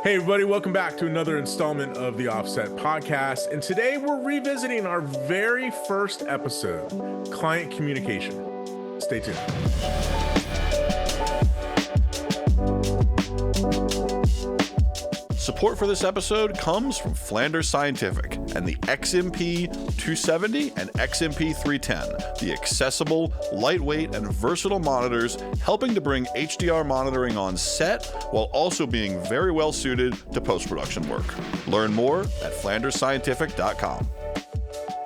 Hey, everybody, welcome back to another installment of the Offset Podcast. And today we're revisiting our very first episode, Client Communication. Stay tuned. Support for this episode comes from Flanders Scientific and the XMP 270 and XMP 310, the accessible, lightweight, and versatile monitors helping to bring HDR monitoring on set while also being very well suited to post-production work. Learn more at flandersscientific.com.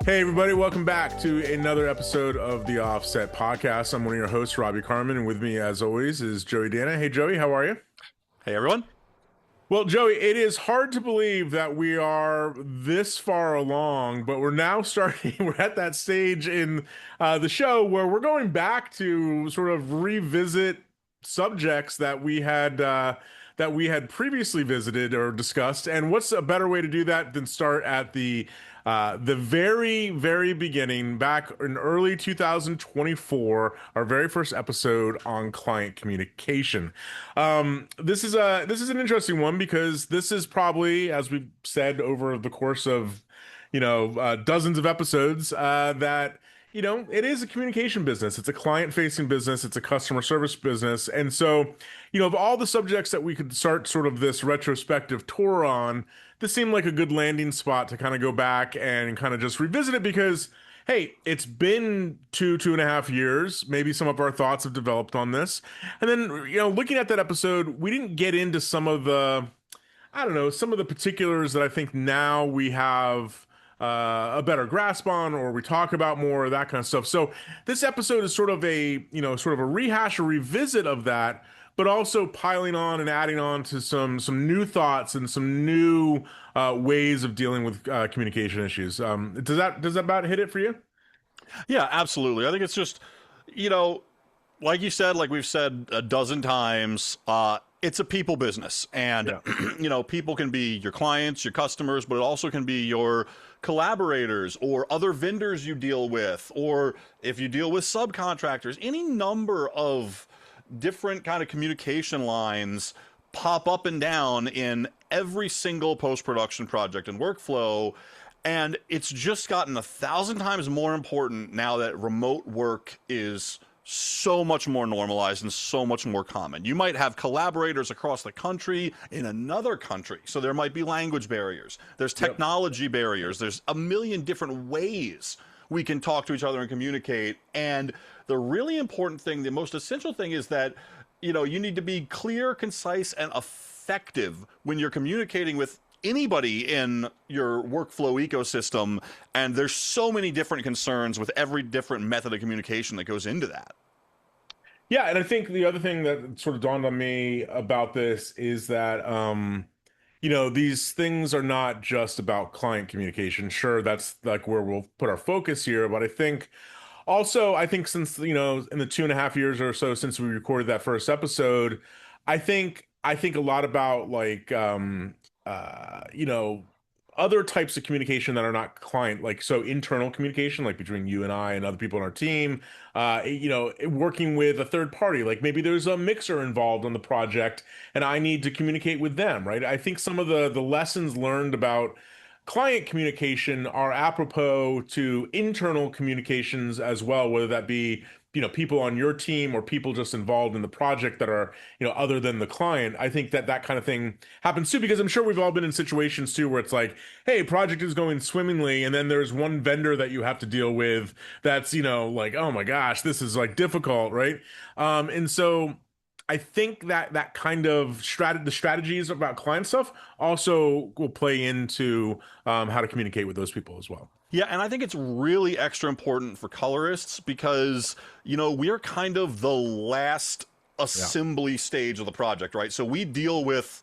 Hey, everybody, welcome back to another episode of the Offset Podcast. I'm one of your hosts, Robbie Carmen, and with me, as always, is Joey Dana. Hey, Joey, how are you? Hey, everyone. Well, Joey, it is hard to believe that we are this far along, but we're now starting, we're at that stage in the show where we're going back to sort of revisit subjects that we had previously visited or discussed. And what's a better way to do that than start at the very, very beginning, back in early 2024, our very first episode on client communication. This is an interesting one because this is probably, as we've said over the course of, dozens of episodes, that it is a communication business. It's a client-facing business. It's a customer service business. And so, of all the subjects that we could start sort of this retrospective tour on, this seemed like a good landing spot to kind of go back and kind of just revisit it because, hey, it's been 2.5 years. Maybe some of our thoughts have developed on this. And then, looking at that episode, we didn't get into some of the particulars that I think now we have a better grasp on, or we talk about more, that kind of stuff. So this episode is sort of a rehash or revisit of that, but also piling on and adding on to some new thoughts and some new ways of dealing with communication issues. Does that about hit it for you? Yeah, absolutely. I think it's just, like you said, like we've said a dozen times, it's a people business, and people can be your clients, your customers, but it also can be your collaborators or other vendors you deal with, or if you deal with subcontractors, any number of different kind of communication lines pop up and down in every single post-production project and workflow. And it's just gotten 1,000 times more important now that remote work is so much more normalized and so much more common. You might have collaborators across the country in another country. So there might be language barriers. There's technology barriers. There's a million different ways we can talk to each other and communicate. And the really important thing, the most essential thing is that, you need to be clear, concise, and effective when you're communicating with anybody in your workflow ecosystem. And there's so many different concerns with every different method of communication that goes into that. Yeah, and I think the other thing that sort of dawned on me about this is that, these things are not just about client communication. Sure, that's like where we'll put our focus here, but I think since, in the 2.5 years or so since we recorded that first episode, I think a lot about other types of communication that are not client, so internal communication, like between you and I and other people on our team, working with a third party, like maybe there's a mixer involved on the project and I need to communicate with them, right? I think some of the lessons learned about client communication are apropos to internal communications as well, whether that be people on your team or people just involved in the project that are other than the client. I think that kind of thing happens too, because I'm sure we've all been in situations too where it's like, hey, project is going swimmingly, and then there's one vendor that you have to deal with that's like, oh my gosh, this is like difficult, right? And so I think that kind of the strategies about client stuff also will play into how to communicate with those people as well. Yeah, and I think it's really extra important for colorists because, we're kind of the last assembly stage of the project, right? So we deal with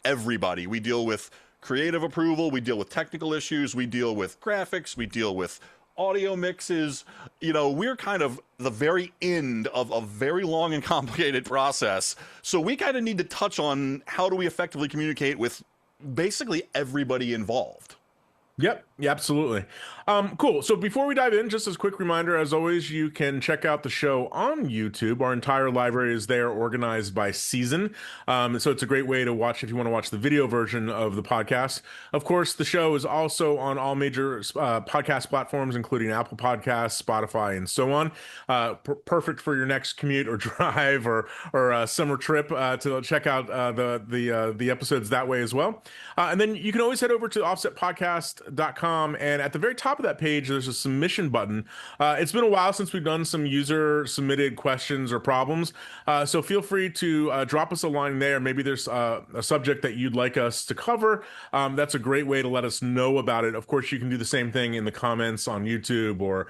everybody. We deal with creative approval. We deal with technical issues. We deal with graphics. We deal with audio mixes. We're kind of the very end of a very long and complicated process. So we kind of need to touch on how do we effectively communicate with basically everybody involved. Yep, yeah, absolutely. Cool. So before we dive in, just as a quick reminder, as always, you can check out the show on YouTube. Our entire library is there, organized by season. So it's a great way to watch if you want to watch the video version of the podcast. Of course, the show is also on all major podcast platforms, including Apple Podcasts, Spotify, and so on. Perfect for your next commute or drive or summer trip to check out the episodes that way as well. And then you can always head over to offsetpodcast.com. And at the very top of that page, there's a submission button. It's been a while since we've done some user submitted questions or problems. So feel free to drop us a line there. Maybe there's a subject that you'd like us to cover. That's a great way to let us know about it. Of course, you can do the same thing in the comments on YouTube or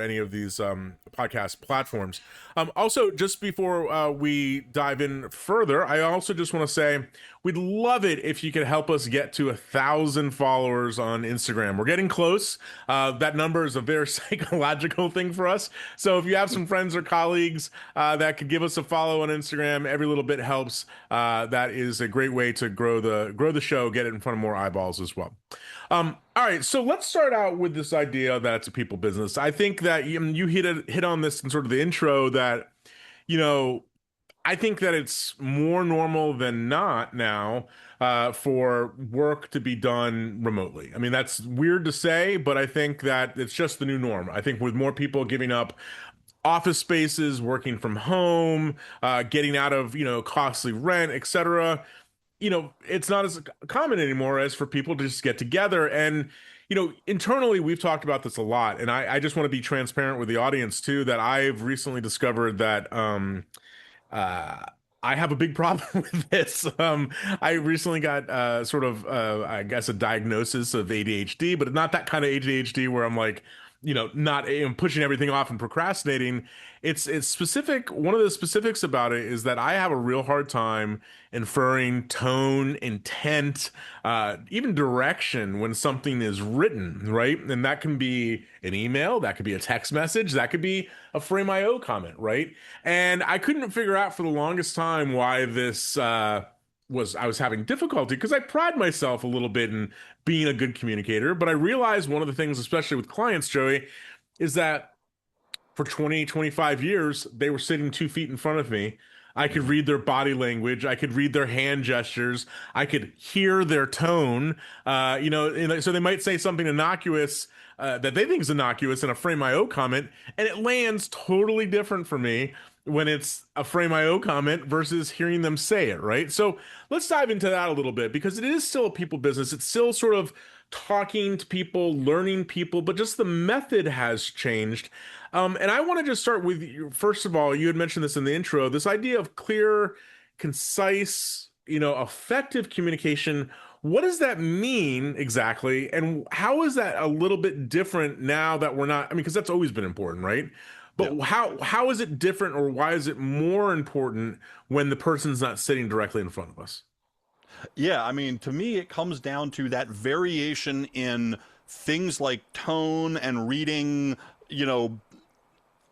any of these podcast platforms. Also, just before we dive in further, I also just want to say we'd love it if you could help us get to 1,000 followers on Instagram. We're getting close. That number is a very psychological thing for us. So if you have some friends or colleagues that could give us a follow on Instagram, every little bit helps. That is a great way to grow the show, get it in front of more eyeballs as well. All right, so let's start out with this idea that it's a people business. I think that you hit on this in sort of the intro that, you know, I think that it's more normal than not now for work to be done remotely. I mean, that's weird to say, but I think that it's just the new norm. I think with more people giving up office spaces, working from home, getting out of, costly rent, etc., it's not as common anymore as for people to just get together. And, internally, we've talked about this a lot. And I just want to be transparent with the audience, too, that I've recently discovered that uh, I have a big problem with this. I recently got I guess, a diagnosis of ADHD, but not that kind of ADHD where I'm like, not pushing everything off and procrastinating. It's specific. One of the specifics about it is that I have a real hard time inferring tone, intent, even direction when something is written, right? And that can be an email, that could be a text message, that could be a Frame.io comment, right? And I couldn't figure out for the longest time why this I was having difficulty because I pride myself a little bit in being a good communicator. But I realized one of the things, especially with clients, Joey, is that for 20, 25 years, they were sitting 2 feet in front of me. I could read their body language. I could read their hand gestures. I could hear their tone. So they might say something innocuous that they think is innocuous in a Frame.io comment, and it lands totally different for me when it's a Frame.io comment versus hearing them say it, right? So let's dive into that a little bit because it is still a people business. It's still sort of talking to people, learning people, but just the method has changed. And I want to just start with you. First of all, you had mentioned this in the intro, this idea of clear, concise, effective communication. What does that mean exactly? And how is that a little bit different now that we're not, I mean, because that's always been important, right? Yeah. But how is it different, or why is it more important when the person's not sitting directly in front of us? Yeah, I mean, to me, it comes down to that variation in things like tone and reading, you know,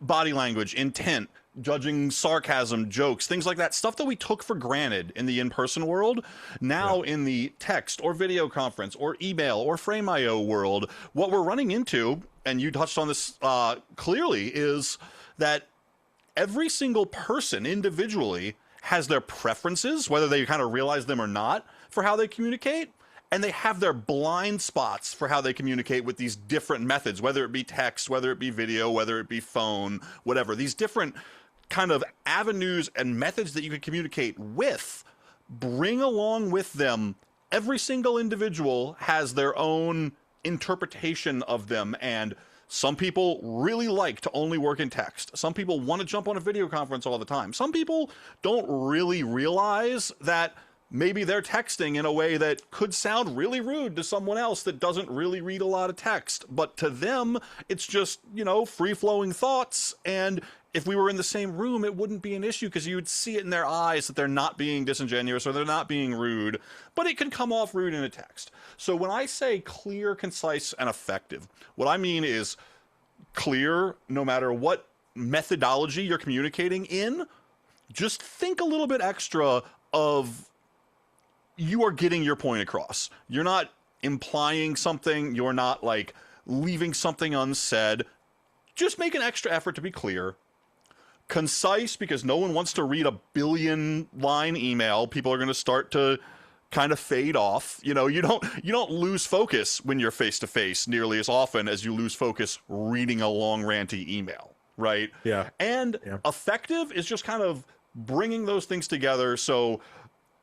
body language, intent, judging sarcasm, jokes, things like that, stuff that we took for granted in the in-person world. Now in the text or video conference or email or Frame.io world, what we're running into, and you touched on this clearly, is that every single person individually has their preferences, whether they kind of realize them or not, for how they communicate. And they have their blind spots for how they communicate with these different methods, whether it be text, whether it be video, whether it be phone, whatever. These different kind of avenues and methods that you can communicate with bring along with them. Every single individual has their own interpretation of them, and some people really like to only work in text. Some people want to jump on a video conference all the time. Some people don't really realize that maybe they're texting in a way that could sound really rude to someone else that doesn't really read a lot of text. But to them, it's just, you know, free-flowing thoughts. And if we were in the same room, it wouldn't be an issue because you would see it in their eyes that they're not being disingenuous or they're not being rude. But it can come off rude in a text. So when I say clear, concise, and effective, what I mean is clear no matter what methodology you're communicating in. Just think a little bit extra of you are getting your point across. You're not implying something, you're not like leaving something unsaid. Just make an extra effort to be clear, concise, because no one wants to read a billion line email. People are going to start to kind of fade off. You know, you don't lose focus when you're face to face nearly as often as you lose focus reading a long ranty email, right? Yeah. And Yeah. effective is just kind of bringing those things together so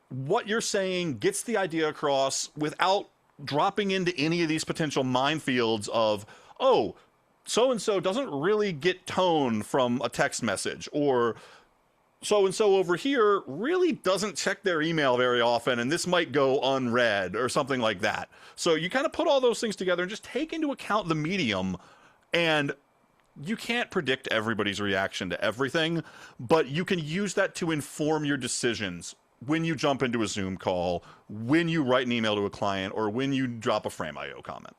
what you're saying gets the idea across without dropping into any of these potential minefields of, oh, so and so doesn't really get tone from a text message, or so and so over here really doesn't check their email very often, and this might go unread or something like that. So you kind of put all those things together and just take into account the medium. And you can't predict everybody's reaction to everything, but you can use that to inform your decisions when you jump into a Zoom call, when you write an email to a client, or when you drop a Frame.io comment.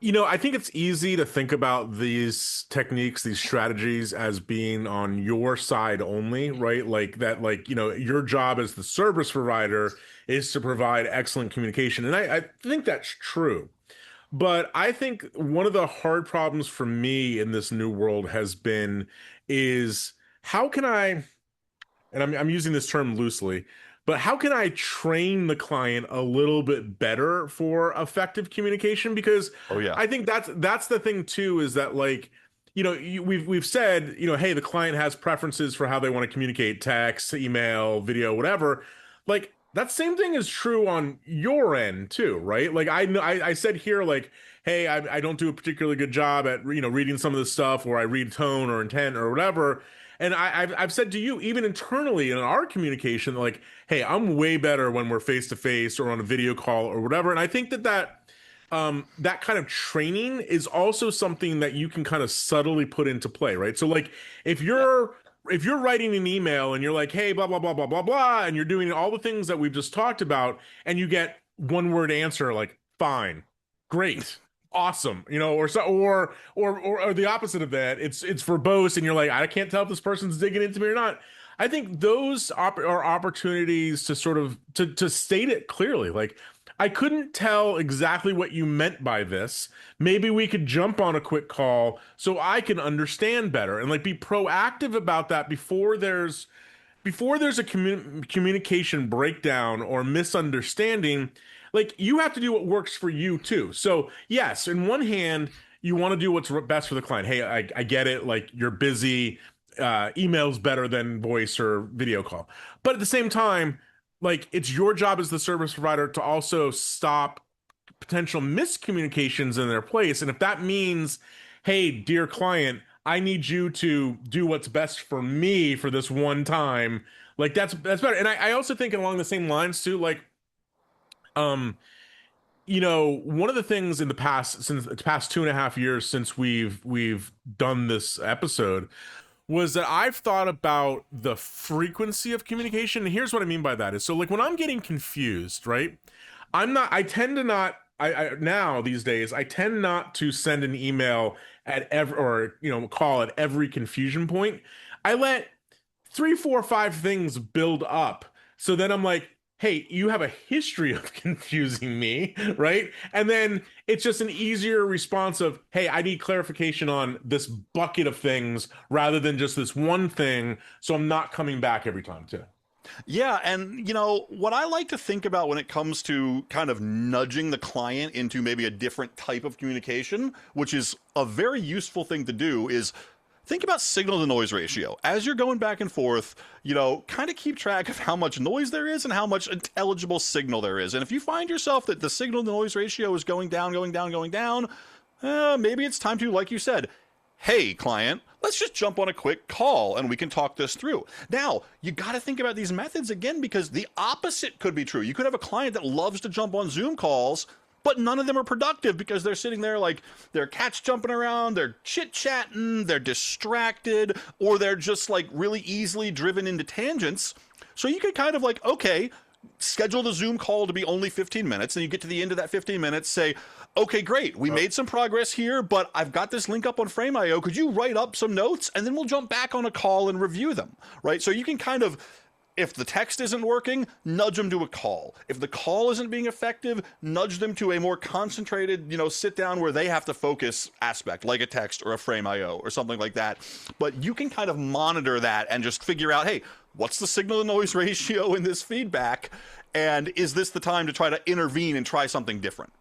You know, I think it's easy to think about these techniques, these strategies as being on your side only, right? Like that, like, you know, your job as the service provider is to provide excellent communication. And I think that's true. But I think one of the hard problems for me in this new world has been is how can I, and I'm using this term loosely, but how can I train the client a little bit better for effective communication? Because Oh yeah. I think that's the thing too, is that, like, you know, we've said, you know, hey, the client has preferences for how they want to communicate: text, email, video, whatever. Like, that same thing is true on your end too, right? Like, I know I said here, like, hey, I don't do a particularly good job at, you know, reading some of this stuff, or I read tone or intent or whatever. And I've said to you, even internally in our communication, like, hey, I'm way better when we're face to face or on a video call or whatever. And I think that kind of training is also something that you can kind of subtly put into play, right? So, like, if you're writing an email and you're like, hey, blah blah blah blah blah blah, and you're doing all the things that we've just talked about, and you get one word answer like fine, great, awesome, you know, or so, or the opposite of that, it's verbose, and you're like, I can't tell if this person's digging into me or not. I think those are opportunities to sort of to state it clearly, like, I couldn't tell exactly what you meant by this. Maybe we could jump on a quick call so I can understand better, and, like, be proactive about that before there's a communication breakdown or misunderstanding. Like, you have to do what works for you too. So yes, in one hand, you want to do what's best for the client. Hey, I get it. Like, you're busy. Email's better than voice or video call. But at the same time, like, it's your job as the service provider to also stop potential miscommunications in their place. And if that means, hey, dear client, I need you to do what's best for me for this one time, like, that's better. And I also think along the same lines too, like, you know, one of the things in the past, since the past 2.5 years since we've done this episode, was that I've thought about the frequency of communication. And here's what I mean by that is, so, like, when I'm getting confused, right? I tend to not, I now these days, I tend not to send an email at every, or, you know, call at every confusion point. I let 3, 4, 5 things build up. So then I'm like, hey, you have a history of confusing me, right? And then it's just an easier response of, hey, I need clarification on this bucket of things rather than just this one thing, so I'm not coming back every time too. Yeah, and you know, what I like to think about when it comes to kind of nudging the client into maybe a different type of communication, which is a very useful thing to do, is think about signal to noise ratio. As you're going back and forth, you know, kind of keep track of how much noise there is and how much intelligible signal there is. And if you find yourself that the signal to noise ratio is going down, maybe it's time to, like you said, hey, client, let's just jump on a quick call and we can talk this through. Now, you got to think about these methods again, because the opposite could be true. You could have a client that loves to jump on Zoom calls, but none of them are productive because they're sitting there like their cat's jumping around, they're chit-chatting, they're distracted, or they're just like really easily driven into tangents. So you could kind of like, okay, schedule the Zoom call to be only 15 minutes, and you get to the end of that 15 minutes, say, okay, great, we made some progress here, but I've got this link up on Frame.io. Could you write up some notes, and then we'll jump back on a call and review them, right? So you can kind of If the text isn't working, nudge them to a call. If the call isn't being effective, nudge them to a more concentrated, sit down where they have to focus aspect, like a text or a frame IO or something like that. But you can kind of monitor that and just figure out, hey, what's the signal to noise ratio in this feedback? And is this the time to try to intervene and try something different?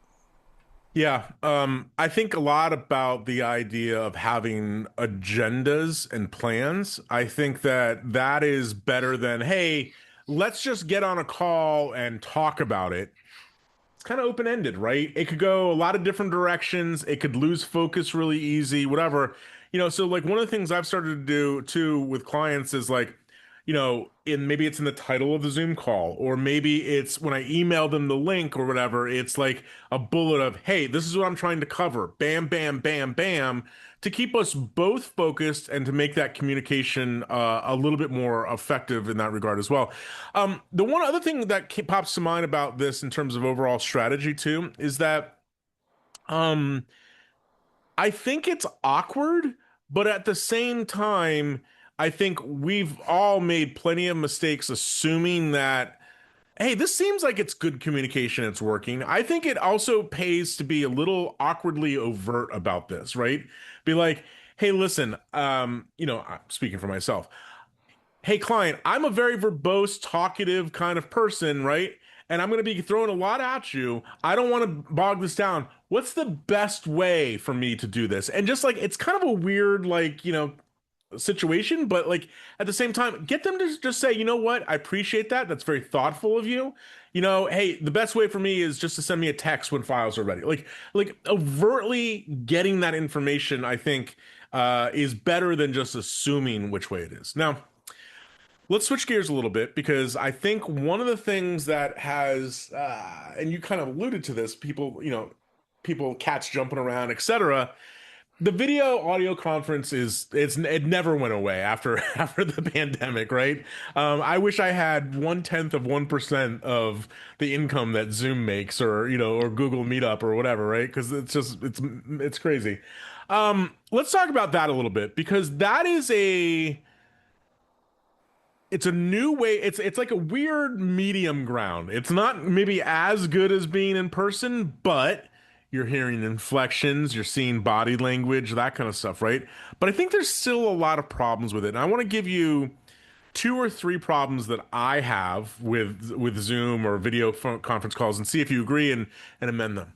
Yeah, I think a lot about the idea of having agendas and plans. I think that that is better than, hey, let's just get on a call and talk about it. It's kind of open-ended, right? It could go a lot of different directions. It could lose focus really easy, whatever. So like one of the things I've started to do too with clients is like, in maybe it's in the title of the Zoom call, or maybe it's when I email them the link or whatever, it's like a bullet of, hey, this is what I'm trying to cover. Bam, bam, bam, bam, to keep us both focused and to make that communication a little bit more effective in that regard as well. The one other thing that pops to mind about this in terms of overall strategy too is that I think it's awkward, but at the same time, I think we've all made plenty of mistakes assuming that, hey, this seems like it's good communication, it's working. I think it also pays to be a little awkwardly overt about this, right? Be like, hey, listen, I'm speaking for myself. Hey, client, I'm a very verbose, talkative kind of person, right? And I'm going to be throwing a lot at you. I don't want to bog this down. What's the best way for me to do this? And just like, it's kind of a weird, like, situation, but like at the same time, get them to just say, you know what? I appreciate that. That's very thoughtful of you. Hey, the best way for me is just to send me a text when files are ready. Like overtly getting that information, I think, is better than just assuming which way it is. Now, let's switch gears a little bit because I think one of the things that has, and you kind of alluded to this, people, cats jumping around, etc. The video audio conference it never went away after after the pandemic, right? I wish I had 1/10 of 1% of the income that Zoom makes, or or Google Meetup or whatever, right? Because it's crazy. Let's talk about that a little bit because that is it's a new way. It's like a weird medium ground. It's not maybe as good as being in person, but you're hearing inflections, you're seeing body language, that kind of stuff, right? But I think there's still a lot of problems with it. And I want to give you two or three problems that I have with Zoom or video phone conference calls and see if you agree and amend them.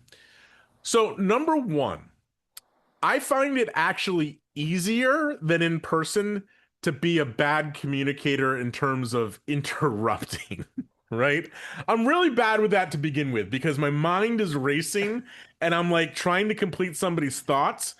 So, number one, I find it actually easier than in person to be a bad communicator in terms of interrupting, right? I'm really bad with that to begin with because my mind is racing and I'm like trying to complete somebody's thoughts.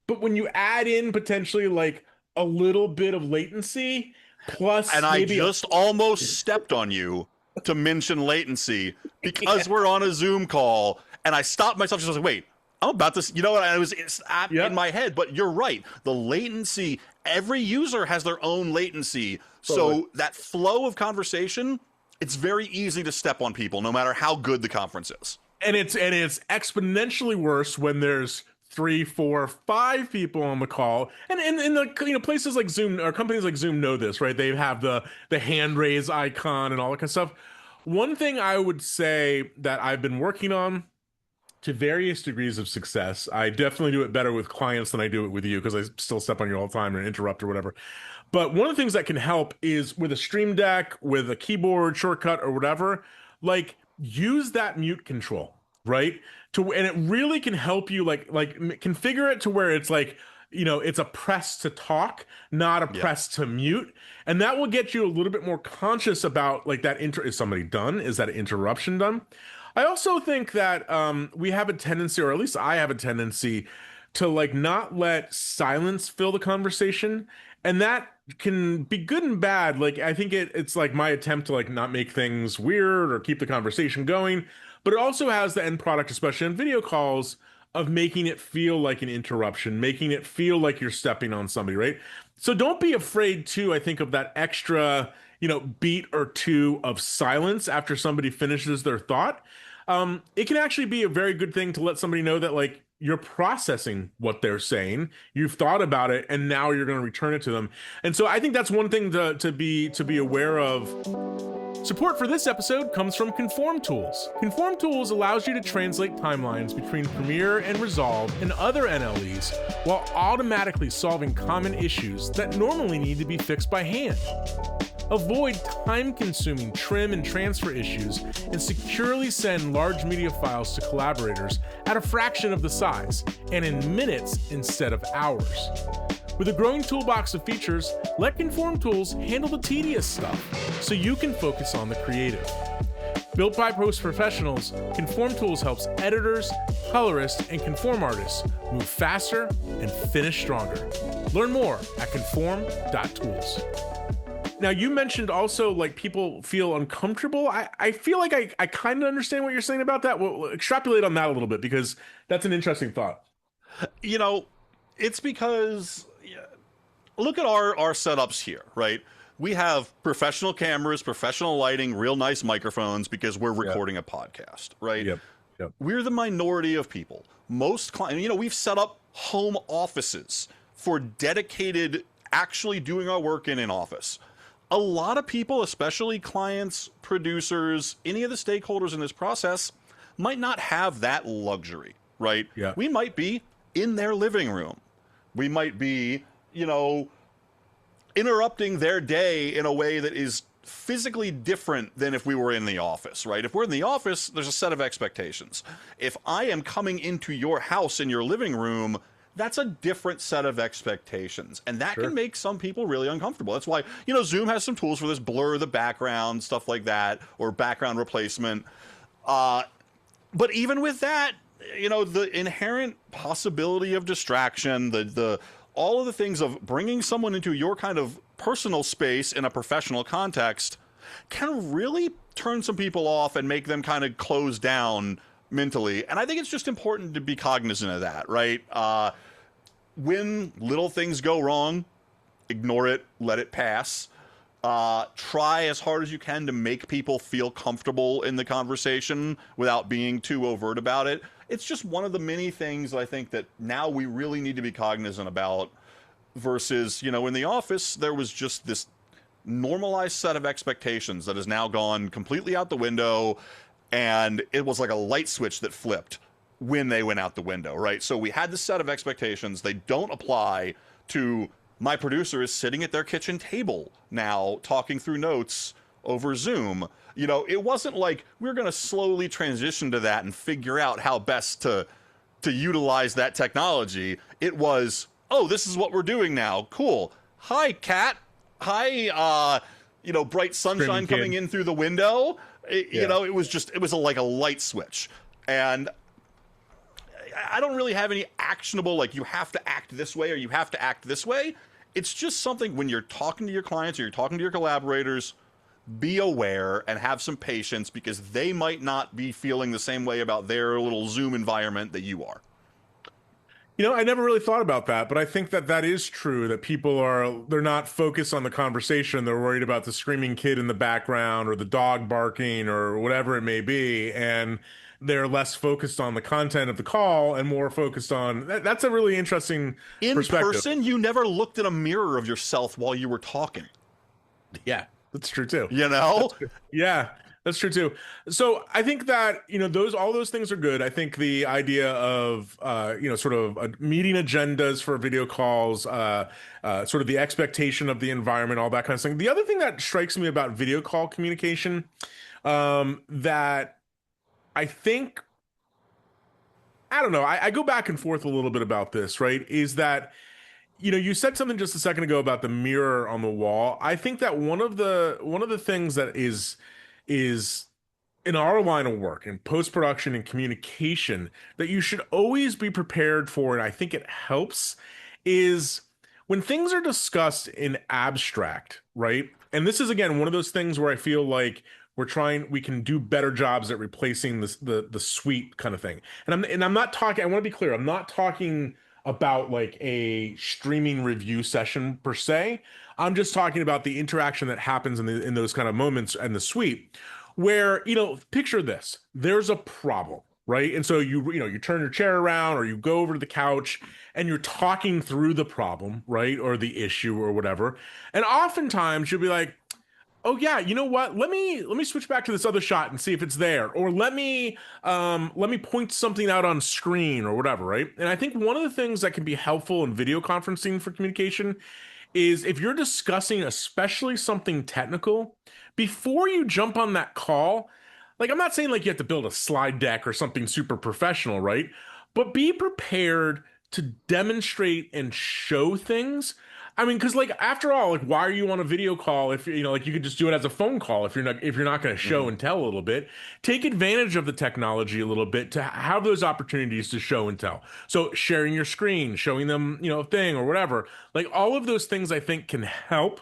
But when you add in potentially like a little bit of latency, plus And I maybe just almost stepped on you to mention latency because we're on a Zoom call, and I stopped myself. Just like, wait, I'm about to, what? I was in my head, but you're right. The latency. Every user has their own latency, Totally. so that flow of conversation, it's very easy to step on people, no matter how good the conference is. And it's exponentially worse when there's three, four, five people on the call. And in the places like Zoom or companies like Zoom know this, right? They have the hand raise icon and all that kind of stuff. One thing I would say that I've been working on to various degrees of success. I definitely do it better with clients than I do it with you because I still step on you all the time and interrupt or whatever. But one of the things that can help is with a Stream Deck, with a keyboard shortcut or whatever, like use that mute control, right? And it really can help you like configure it to where it's like, it's a press to talk, not a press to mute. And that will get you a little bit more conscious about like that is somebody done? Is that interruption done? I also think that we have a tendency, or at least I have a tendency, to like not let silence fill the conversation, and that can be good and bad. Like I think it's like my attempt to like not make things weird or keep the conversation going, but it also has the end product, especially on video calls, of making it feel like an interruption, making it feel like you're stepping on somebody, right? So don't be afraid to, I think, of that extra, beat or two of silence after somebody finishes their thought. It can actually be a very good thing to let somebody know that like you're processing what they're saying. You've thought about it, and now you're going to return it to them. And so I think that's one thing to be aware of. Support for this episode comes from Conform Tools. Conform Tools allows you to translate timelines between Premiere and Resolve and other NLEs while automatically solving common issues that normally need to be fixed by hand. Avoid time-consuming trim and transfer issues and securely send large media files to collaborators at a fraction of the size and in minutes instead of hours. With a growing toolbox of features, let Conform Tools handle the tedious stuff so you can focus on the creative. Built by post professionals, Conform Tools helps editors, colorists, and conform artists move faster and finish stronger. Learn more at conform.tools. Now, you mentioned also like people feel uncomfortable. I feel like I kind of understand what you're saying about that. We'll extrapolate on that a little bit because that's an interesting thought. It's because look at our setups here, right? We have professional cameras, professional lighting, real nice microphones because we're recording a podcast, right? Yep. We're the minority of people. Most clients, we've set up home offices for dedicated, actually doing our work in an office. A lot of people, especially clients, producers, any of the stakeholders in this process, might not have that luxury, right? Yeah. We might be in their living room. We might be, interrupting their day in a way that is physically different than if we were in the office, right? If we're in the office, there's a set of expectations. If I am coming into your house in your living room, that's a different set of expectations. And that can make some people really uncomfortable. That's why, Zoom has some tools for this, blur the background, stuff like that, or background replacement. But even with that, the inherent possibility of distraction, the all of the things of bringing someone into your kind of personal space in a professional context can really turn some people off and make them kind of close down mentally. And I think it's just important to be cognizant of that, right? When little things go wrong, ignore it, let it pass. Try as hard as you can to make people feel comfortable in the conversation without being too overt about it. It's just one of the many things I think that now we really need to be cognizant about versus, in the office, there was just this normalized set of expectations that has now gone completely out the window. And it was like a light switch that flipped when they went out the window, right? So we had this set of expectations. They don't apply to my producer is sitting at their kitchen table now talking through notes over Zoom. It wasn't like we're going to slowly transition to that and figure out how best to utilize that technology. It was, oh, this is what we're doing now. Cool. Hi, cat. Hi, bright sunshine coming in through the window. It was like a light switch. And I don't really have any actionable, like you have to act this way or you have to act this way. It's just something when you're talking to your clients or you're talking to your collaborators, be aware and have some patience because they might not be feeling the same way about their little Zoom environment that you are. I never really thought about that, but I think that is true, that they're not focused on the conversation. They're worried about the screaming kid in the background or the dog barking or whatever it may be. And they're less focused on the content of the call and more focused on that's a really interesting perspective. In person, you never looked in a mirror of yourself while you were talking. Yeah, that's true too. Yeah, that's true too. So I think that, all those things are good. I think the idea of, sort of meeting agendas for video calls, sort of the expectation of the environment, all that kind of thing. The other thing that strikes me about video call communication, that I think, I don't know, I go back and forth a little bit about this, right? Is that, you said something just a second ago about the mirror on the wall. I think that one of the things that is in our line of work in post-production and communication that you should always be prepared for, and I think it helps, is when things are discussed in abstract, right? And this is, again, one of those things where I feel like we can do better jobs at replacing the suite kind of thing. And I'm not talking, I want to be clear, I'm not talking about like a streaming review session per se. I'm just talking about the interaction that happens in those kind of moments in the suite where, picture this, there's a problem, right? And so you turn your chair around or you go over to the couch and you're talking through the problem, right? Or the issue or whatever. And oftentimes you'll be like, oh yeah, you know what? Let me switch back to this other shot and see if it's there. Or let me point something out on screen or whatever, right? And I think one of the things that can be helpful in video conferencing for communication is if you're discussing especially something technical, before you jump on that call, like I'm not saying like you have to build a slide deck or something super professional, right? But be prepared to demonstrate and show things. I mean, because like after all, like why are you on a video call if like you could just do it as a phone call if you're not going to show and tell a little bit. Take advantage of the technology a little bit to have those opportunities to show and tell. So sharing your screen, showing them a thing or whatever, like all of those things I think can help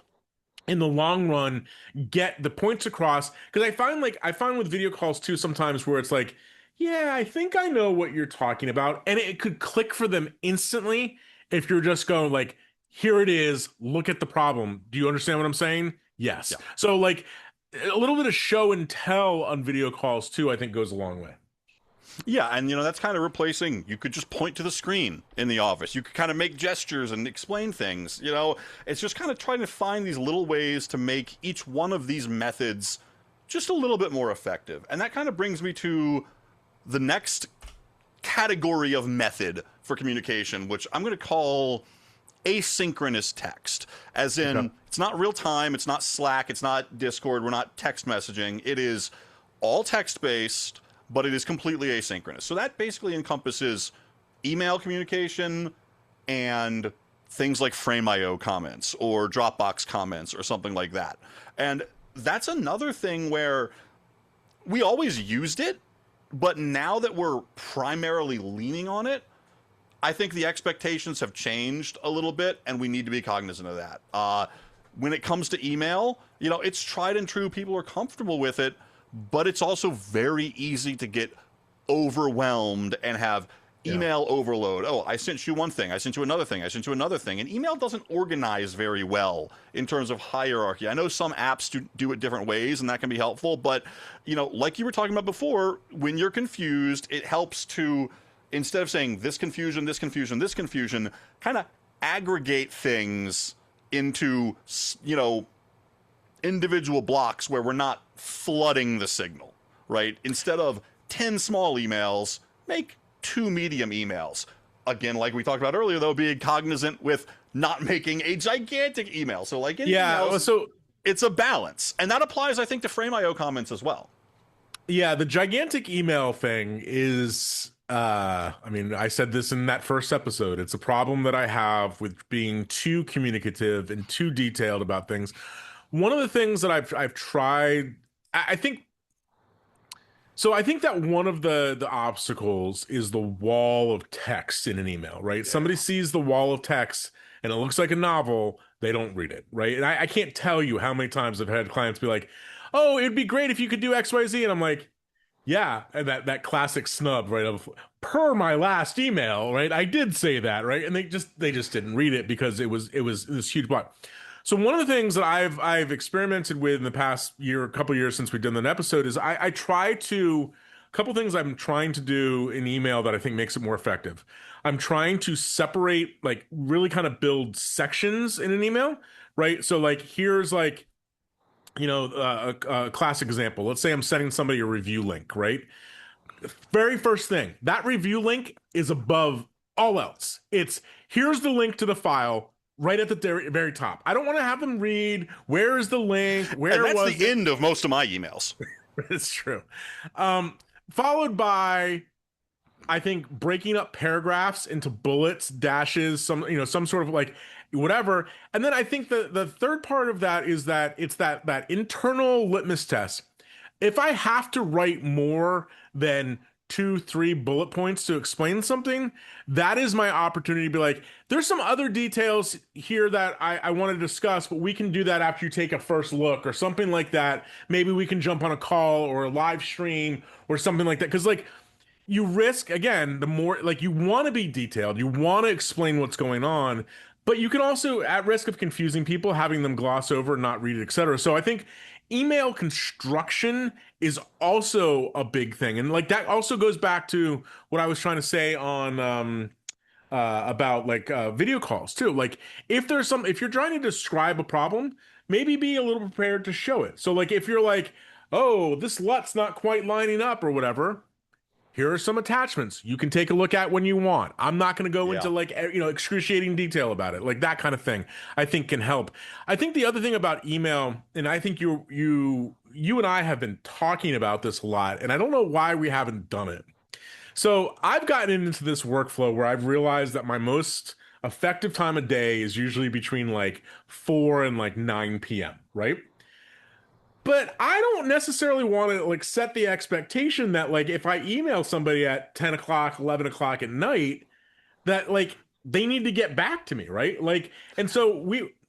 in the long run get the points across. Because I find with video calls too sometimes where it's like, yeah, I think I know what you're talking about, and it could click for them instantly if you're just going like, here it is, look at the problem. Do you understand what I'm saying? Yes. Yeah. So like a little bit of show and tell on video calls too, I think goes a long way. Yeah, and that's kind of replacing. You could just point to the screen in the office. You could kind of make gestures and explain things. It's just kind of trying to find these little ways to make each one of these methods just a little bit more effective. And that kind of brings me to the next category of method for communication, which I'm going to call asynchronous text. As in, Okay. it's not real time, it's not Slack, it's not Discord, we're not text messaging. It is all text based, but it is completely asynchronous. So that basically encompasses email communication and things like Frame.io comments or Dropbox comments or something like that. And that's another thing where we always used it, but now that we're primarily leaning on it, I think the expectations have changed a little bit, and we need to be cognizant of that. When it comes to email, it's tried and true. People are comfortable with it, but it's also very easy to get overwhelmed and have email overload. Oh, I sent you one thing. I sent you another thing. I sent you another thing. And email doesn't organize very well in terms of hierarchy. I know some apps do it different ways, and that can be helpful. But, like you were talking about before, when you're confused, it helps to, instead of saying this confusion, this confusion, this confusion, kind of aggregate things into, individual blocks where we're not flooding the signal, right? Instead of 10 small emails, make 2 medium emails. Again, like we talked about earlier, though, being cognizant with not making a gigantic email. So like in emails, So it's a balance. And that applies, I think, to Frame.io comments as well. yeah, the gigantic email thing is I mean, I said this in that first episode. It's a problem that I have with being too communicative and too detailed about things. One of the things that I've tried, I think so I think that one of the obstacles is the wall of text in an email, right? Somebody sees the wall of text and it looks like a novel, they don't read it, right? And I can't tell you how many times I've had clients be like, "Oh, it'd be great if you could do XYZ," and I'm like, yeah, and that classic snub, right? Of per my last email, right? I did say that, right? And they just didn't read it because it was this huge block. So one of the things that I've experimented with in the past year, a couple years since we've done that episode, is I try to a couple things I'm trying to do in email that I think makes it more effective. I'm trying to separate, like really kind of build sections in an email, right? So like here's like a classic example. Let's say I'm sending somebody a review link, right? Very first thing, that review link is above all else. It's here's the link to the file right at the very top. I don't want to have them read where is the link, And where that's was the it? end of most of my emails. It's true. Followed by I think breaking up paragraphs into bullets, dashes, some sort of like whatever. And then I think the third part of that is that it's that internal litmus test. If I have to write more than 2, 3 bullet points to explain something, that is my opportunity to be like, there's some other details here that I want to discuss, but we can do that after you take a first look or something like that. Maybe we can jump on a call or a live stream or something like that. Because like you risk again the more like you want to be detailed, you want to explain what's going on, but you can also at risk of confusing people, having them gloss over, not read it, etc. So I think email construction is also a big thing. And like that also goes back to what I was trying to say on about like video calls too. Like if you're trying to describe a problem, maybe be a little prepared to show it. So like if you're like, oh, this LUT's not quite lining up or whatever, here are some attachments you can take a look at when you want. I'm not going to go Yeah. into like excruciating detail about it. Like that kind of thing I think can help. I think the other thing about email, and I think you and I have been talking about this a lot, and I don't know why we haven't done it. So I've gotten into this workflow where I've realized that my most effective time of day is usually between like 4 and like 9 p.m., right? But I don't necessarily want to like set the expectation that like if I email somebody at 10 o'clock, 11 o'clock at night, that like they need to get back to me, right? Like, and so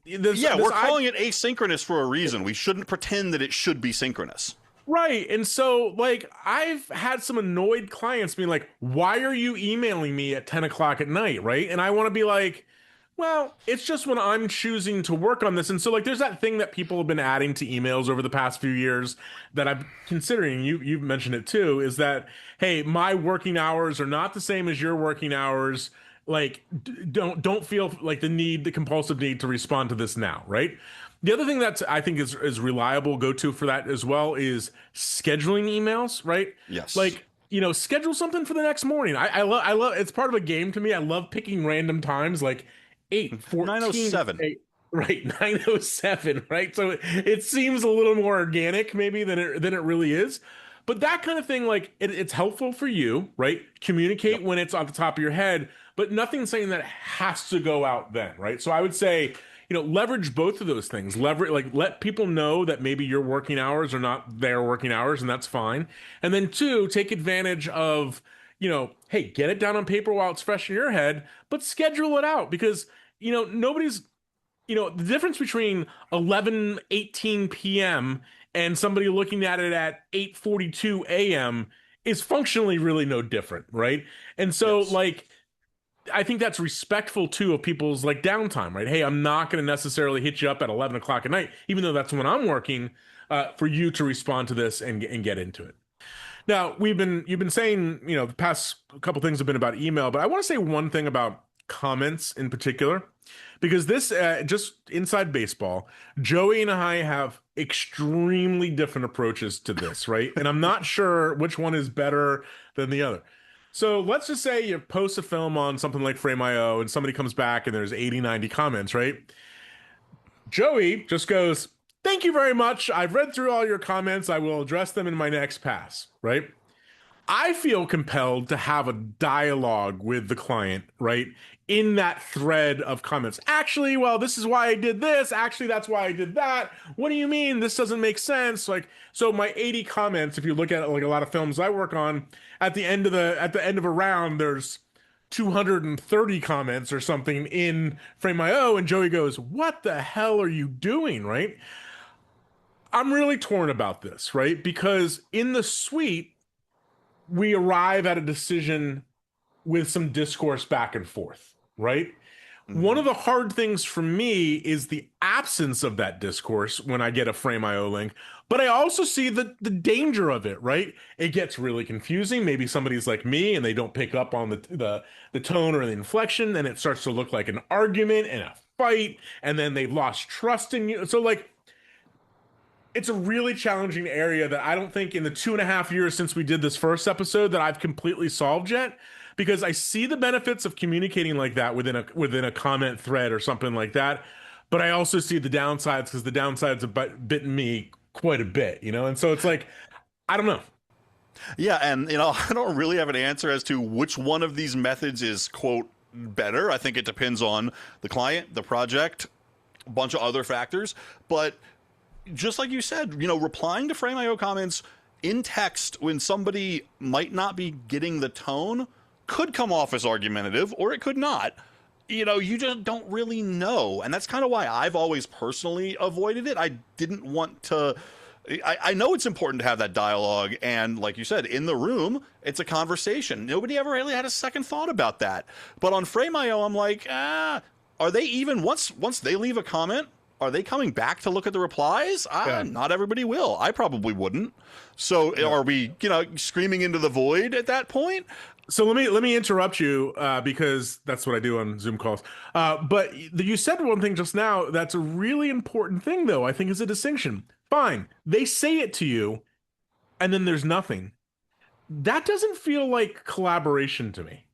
Yeah, we're calling it asynchronous for a reason. We shouldn't pretend that it should be synchronous. right. And so, like, I've had some annoyed clients being like, why are you emailing me at 10 o'clock at night? Right. And I want to be like, well, it's just when I'm choosing to work on this. And so, like, there's that thing that people have been adding to emails over the past few years that I'm considering. You've mentioned it too, is that, hey, my working hours are not the same as your working hours. Like, don't feel like the compulsive need to respond to this now, right? The other thing that I think is reliable go to for that as well is scheduling emails, right? Yes. Like, schedule something for the next morning. I love it's part of a game to me. I love picking random times like 8:14, 9:07. right, 9:07, right? So it seems a little more organic maybe than it really is. But that kind of thing, like it's helpful for you, right? Communicate Yep. when it's on the top of your head, but nothing saying that it has to go out then, right? So I would say, leverage both of those things. Leverage, like, let people know that maybe your working hours are not their working hours, and that's fine. And then two, take advantage of, hey, get it down on paper while it's fresh in your head, but schedule it out because, nobody's, the difference between 11:18 p.m. and somebody looking at it at 8:42 a.m. is functionally really no different, right? And so, Yes. like, I think that's respectful too of people's like downtime, right? Hey, I'm not going to necessarily hit you up at 11 o'clock at night, even though that's when I'm working, for you to respond to this and get into it. Now, you've been saying, the past couple things have been about email, but I want to say one thing about comments in particular, because this just inside baseball, Joey and I have extremely different approaches to this, right? And I'm not sure which one is better than the other. So let's just say you post a film on something like Frame.io and somebody comes back and there's 80, 90 comments, right? Joey just goes, thank you very much. I've read through all your comments. I will address them in my next pass, right? I feel compelled to have a dialogue with the client, right? In that thread of comments. Actually, well, this is why I did this. Actually, that's why I did that. What do you mean? This doesn't make sense. Like, so my 80 comments, if you look at it, like a lot of films I work on, at the end of a round, there's 230 comments or something in Frame.io, and Joey goes, what the hell are you doing, right? I'm really torn about this, right? Because in the suite, we arrive at a decision with some discourse back and forth, right? One Mm-hmm. of the hard things for me is the absence of that discourse when I get a Frame.io link, but I also see the danger of it, right? It gets really confusing. Maybe somebody's like me and they don't pick up on the tone or the inflection, and it starts to look like an argument and a fight, and then they've lost trust in you. So like it's a really challenging area that I don't think in the 2.5 years since we did this first episode that I've completely solved yet. Because I see the benefits of communicating like that within a comment thread or something like that, but I also see the downsides because the downsides have bitten me quite a bit, and so it's like I don't know. Yeah, and I don't really have an answer as to which one of these methods is quote better. I think it depends on the client, the project, a bunch of other factors. But just like you said, replying to Frame.io comments in text when somebody might not be getting the tone could come off as argumentative, or it could not. You just don't really know. And that's kind of why I've always personally avoided it. I didn't want to. I know it's important to have that dialogue. And like you said, in the room, it's a conversation. Nobody ever really had a second thought about that. But on Frame.io, I'm like, are they even, once they leave a comment, are they coming back to look at the replies? Not everybody will. I probably wouldn't. So are we, screaming into the void at that point? So let me interrupt you because that's what I do on Zoom calls. But you said one thing just now that's a really important thing, though. I think is a distinction. Fine, they say it to you, and then there's nothing. That doesn't feel like collaboration to me,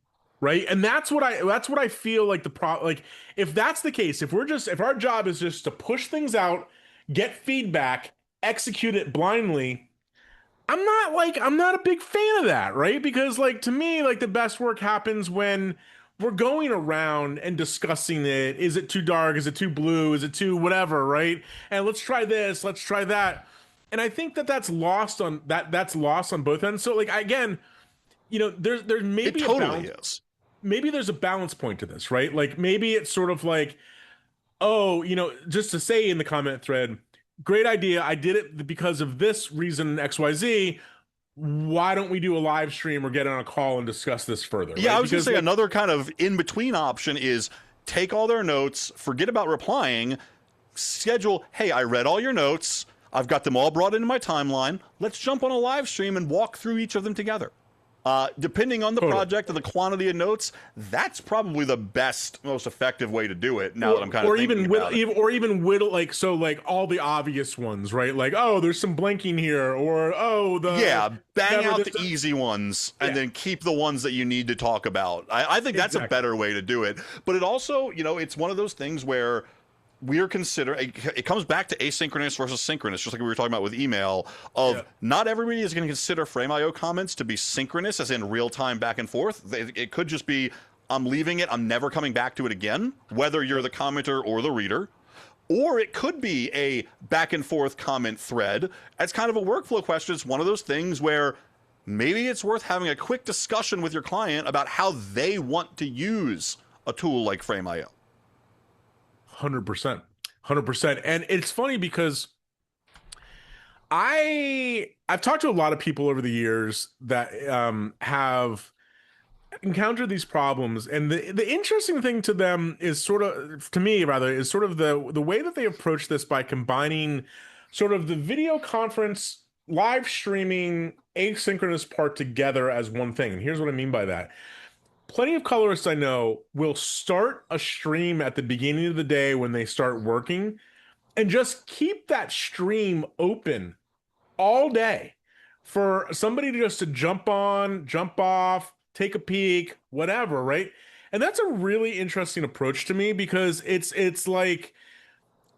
right? And that's what I feel like like if that's the case, if our job is just to push things out, get feedback, execute it blindly, I'm not a big fan of that, right? Because like to me, like the best work happens when we're going around and discussing it. Is it too dark? Is it too blue? Is it too whatever, right? And let's try this, let's try that. And I think that's lost on both ends. So like again, there's maybe it totally is. Maybe there's a balance point to this, right? Like maybe it's sort of like, oh, just to say in the comment thread, great idea. I did it because of this reason, XYZ. Why don't we do a live stream or get on a call and discuss this further? Yeah, right? I was going to say another kind of in-between option is take all their notes, forget about replying, schedule, hey, I read all your notes. I've got them all brought into my timeline. Let's jump on a live stream and walk through each of them together. Depending on the project and the quantity of notes, that's probably the best, most effective way to do it. Now that I'm kind of thinking about it. Or even whittle like all the obvious ones, right? Like, oh, there's some blanking here, or bang out the easy ones and then keep the ones that you need to talk about. I think that's a better way to do it. But it also, it's one of those things where we're considering, it comes back to asynchronous versus synchronous, just like we were talking about with email, not everybody is going to consider Frame.io comments to be synchronous, as in real time back and forth. It could just be, I'm leaving it, I'm never coming back to it again, whether you're the commenter or the reader. Or it could be a back and forth comment thread. As kind of a workflow question, it's one of those things where maybe it's worth having a quick discussion with your client about how they want to use a tool like Frame.io. 100%. And it's funny because I've talked to a lot of people over the years that have encountered these problems, and the interesting thing to them is sort of the way that they approach this by combining sort of the video conference live streaming asynchronous part together as one thing. And here's what I mean by that. Plenty of colorists I know will start a stream at the beginning of the day when they start working and just keep that stream open all day for somebody to jump on, jump off, take a peek, whatever, right? And that's a really interesting approach to me because it's like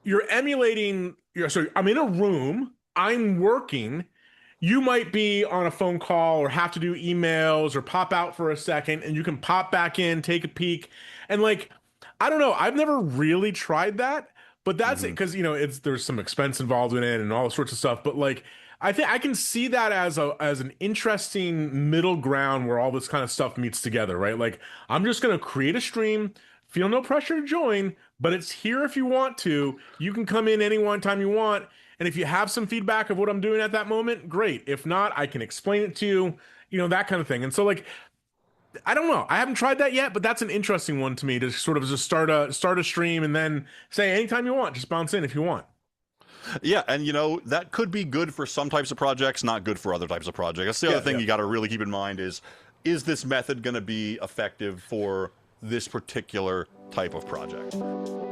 you're emulating, so I'm in a room, I'm working, you might be on a phone call or have to do emails or pop out for a second, and you can pop back in, take a peek. And like, I don't know, I've never really tried that, but that's it, because there's some expense involved in it and all sorts of stuff. But like, I think I can see that as an interesting middle ground where all this kind of stuff meets together, right? Like, I'm just gonna create a stream, feel no pressure to join, but it's here if you want to. You can come in any one time you want. And if you have some feedback of what I'm doing at that moment, great. If not, I can explain it to you, that kind of thing. And so like, I don't know. I haven't tried that yet, but that's an interesting one to me, to sort of just start a stream and then say anytime you want, just bounce in if you want. Yeah, and that could be good for some types of projects, not good for other types of projects. That's the other thing you got to really keep in mind is this method going to be effective for this particular type of project?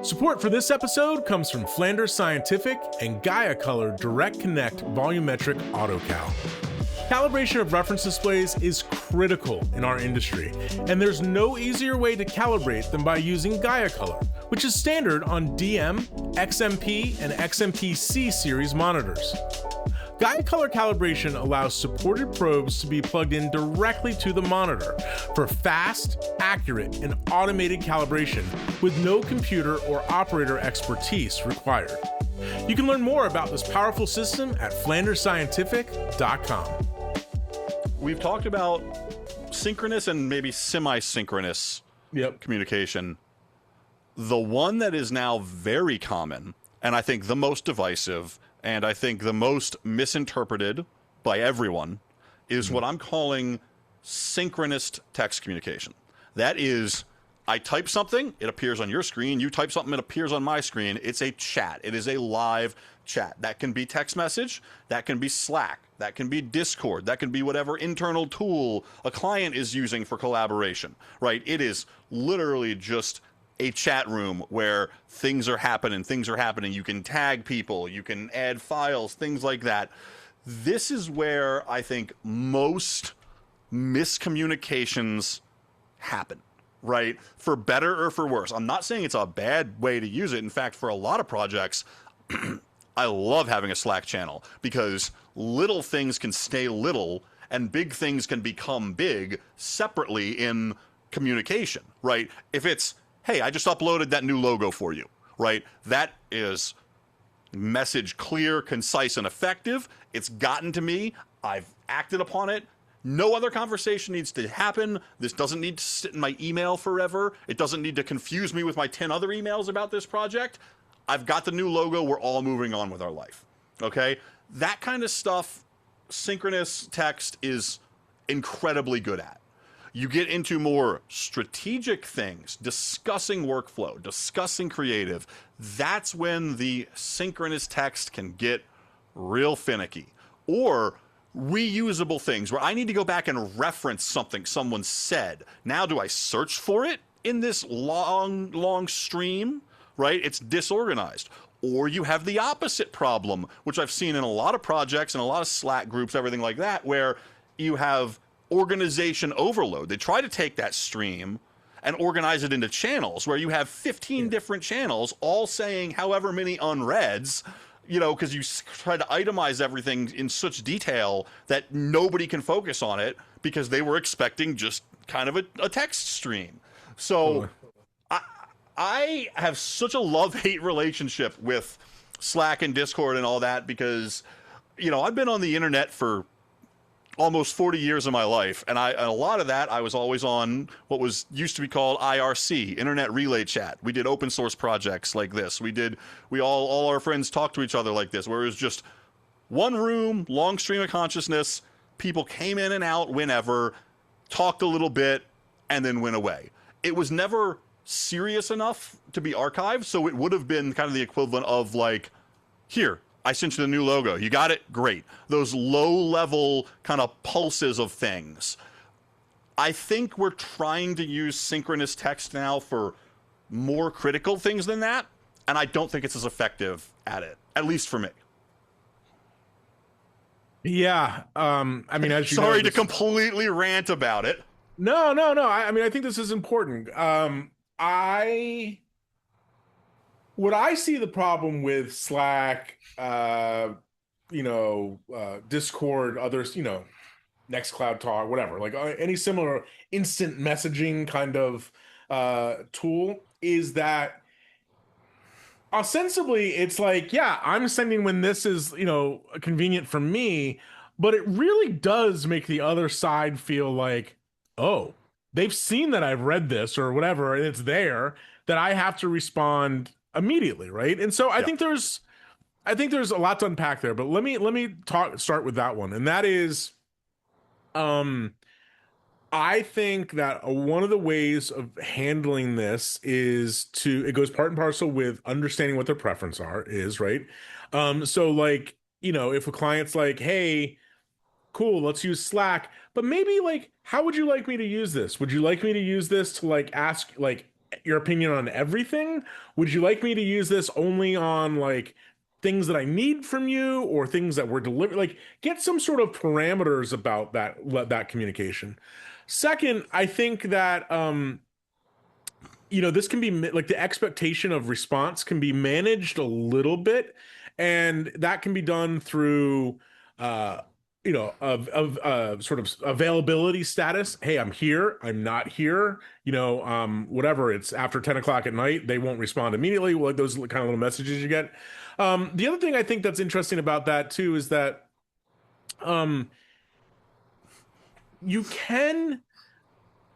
Support for this episode comes from Flanders Scientific and Gaia Color Direct Connect Volumetric AutoCal. Calibration of reference displays is critical in our industry, and there's no easier way to calibrate than by using Gaia Color, which is standard on DM, XMP, and XMP-C series monitors. Gaia Color calibration allows supported probes to be plugged in directly to the monitor for fast, accurate, and automated calibration with no computer or operator expertise required. You can learn more about this powerful system at flandersscientific.com. We've talked about synchronous and maybe semi-synchronous communication. The one that is now very common, and I think the most divisive, and I think the most misinterpreted by everyone, is what I'm calling synchronous text communication. That is I type something, it appears on your screen. You type something, it appears on my screen. It's a chat. It is a live chat. That can be text message, that can be Slack, that can be Discord, that can be whatever internal tool a client is using for collaboration, right? It is literally just a chat room where things are happening. You can tag people, you can add files, things like that. This is where I think most miscommunications happen, right? For better or for worse. I'm not saying it's a bad way to use it. In fact, for a lot of projects, I love having a Slack channel because little things can stay little and big things can become big separately in communication, right? If it's, hey, I just uploaded that new logo for you, right? That is message clear, concise, and effective. It's gotten to me. I've acted upon it. No other conversation needs to happen. This doesn't need to sit in my email forever. It doesn't need to confuse me with my 10 other emails about this project. I've got the new logo. We're all moving on with our life. Okay? That kind of stuff, synchronous text is incredibly good at. You get into more strategic things, discussing workflow, discussing creative. That's when the synchronous text can get real finicky. Or reusable things where I need to go back and reference something someone said. Now, do I search for it in this long stream? Right? It's disorganized. Or you have the opposite problem, which I've seen in a lot of projects and a lot of Slack groups, everything like that, where you have organization overload. They try to take that stream and organize it into channels where you have 15 different channels all saying however many unreads, you know, because you try to itemize everything in such detail that nobody can focus on it because they were expecting just kind of a text stream. So I have such a love-hate relationship with Slack and Discord and all that because, you know, I've been on the internet for almost 40 years of my life, and a lot of that I was always on what was used to be called IRC, Internet Relay Chat. We did open source projects like this. We all our friends talked to each other like this, where it was just one room, long stream of consciousness. People came in and out whenever, talked a little bit, and then went away. It was never serious enough to be archived, so it would have been kind of the equivalent of like, here, I sent you the new logo. You got it? Great. Those low-level kind of pulses of things. I think we're trying to use synchronous text now for more critical things than that, and I don't think it's as effective at it, at least for me. Yeah. I mean, as you Sorry know, to completely rant about it. No. I mean, I think this is important. What I see the problem with Slack, Discord, others, Nextcloud Talk, whatever, like any similar instant messaging kind of tool is that ostensibly it's like, yeah, I'm sending when this is, convenient for me, but it really does make the other side feel like, oh, they've seen that I've read this or whatever, and it's there that I have to respond immediately, right? And so I think there's a lot to unpack there, but let me start with that one. And that is I think that one of the ways of handling this is it goes part and parcel with understanding what their preference is, right? So like, if a client's like, hey, cool, let's use Slack, but maybe like, how would you like me to use this? Would you like me to use this to like ask like your opinion on everything? Would you like me to use this only on like things that I need from you or things that we're delivering? Like, get some sort of parameters about that communication. Second, I think that this can be like the expectation of response can be managed a little bit, and that can be done through sort of availability status. Hey, I'm here, I'm not here, whatever, it's after 10 o'clock at night, they won't respond immediately, like those kind of little messages you get. The other thing I think that's interesting about that too is that you can